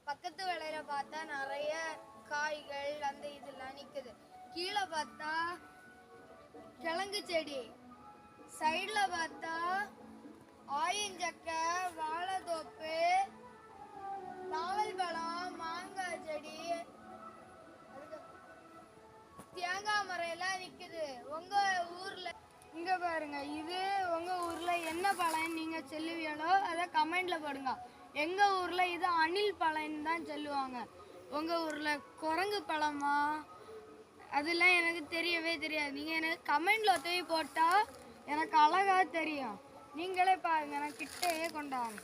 பக்கத்து விளையில பார்த்தா நிறைய காய்கள் அந்த இதெல்லாம் நிக்குது. கீழே பார்த்தா கிழங்கு செடி, சைடுல பார்த்தா ஆயஞ்சக்கை, வாழைத்தோப்பு, நாவல் பழம், மாங்காய் செடி, தேங்காய் மரம் எல்லாம் நிக்குது. உங்க ஊர்ல இங்க பாருங்க, இது உங்க ஊர்ல என்ன பழம் நீங்க சொல்லுவீங்களோ அதை கமெண்ட்ல போடுங்க. எங்க ஊர்ல இது அணில் பழம் தான் சொல்லுவாங்க. உங்க ஊர்ல குரங்கு பழமா அதெல்லாம் எனக்கு தெரியவே தெரியாது. நீங்க எனக்கு கமெண்ட்ல ஒத்தவி போட்டா எனக்கு அழகா தெரியும். நீங்களே பாருங்க, நான் கிட்டே கொண்டாங்க.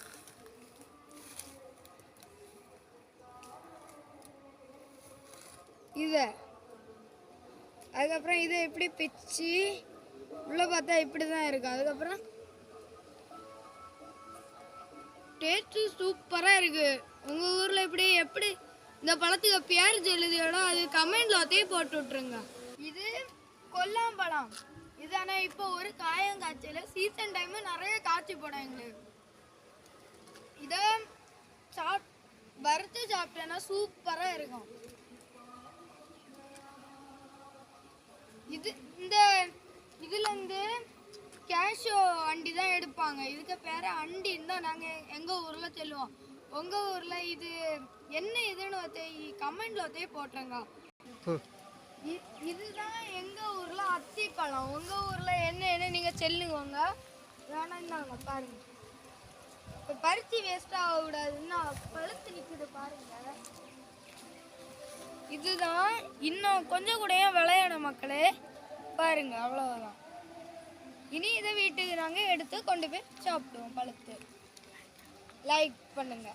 அதுக்கப்புறம் இதை எப்படி பிச்சு உள்ள பார்த்தா இப்படிதான் இருக்கும். அதுக்கப்புறம் டேஸ்ட் சூப்பரா இருக்கு. உங்க ஊர்ல இப்படி எப்படி இந்த பழத்துக்கு பேர் சொல்லுதோட அது கமெண்ட்ல ஒத்தையே போட்டு விட்டுருங்க. இது கொல்லாம்பழம். இது ஆனா இப்போ ஒரு காயம் காய்ச்சல சீசன் டைம் நிறைய காய்ச்சி போடும் எங்களுக்கு. இத வறுத்து சாப்பிட்டேன்னா சூப்பரா இருக்கும். இதுல இருந்து கேஷோ அண்டி தான் எடுப்பாங்க. இதுக்கு பேர அண்டின்னு தான் நாங்க எங்க ஊர்ல சொல்லுவோம். உங்க ஊர்ல இது என்ன இதுன்னு கமெண்ட்ல ஒத்தையே போட்டுருங்க. இதுதான் எங்க ஊர்ல அத்திப்பழம். உங்க ஊர்ல என்ன நீங்க சொல்லுங்க. வேணாங்க பாருங்க, இப்ப பறிச்சு வேஸ்ட் ஆக கூடாதுன்னா பழுத்து நிக்குது பாருங்க. இதுதான் இன்னும் கொஞ்சம் கூட விளையாடும் மக்களே பாருங்க. அவ்வளவுதான். இனி இதை வீட்டுக்கு நாங்கள் எடுத்து கொண்டு போய் சாப்பிடுவோம். பழுத்து லைக் பண்ணுங்க.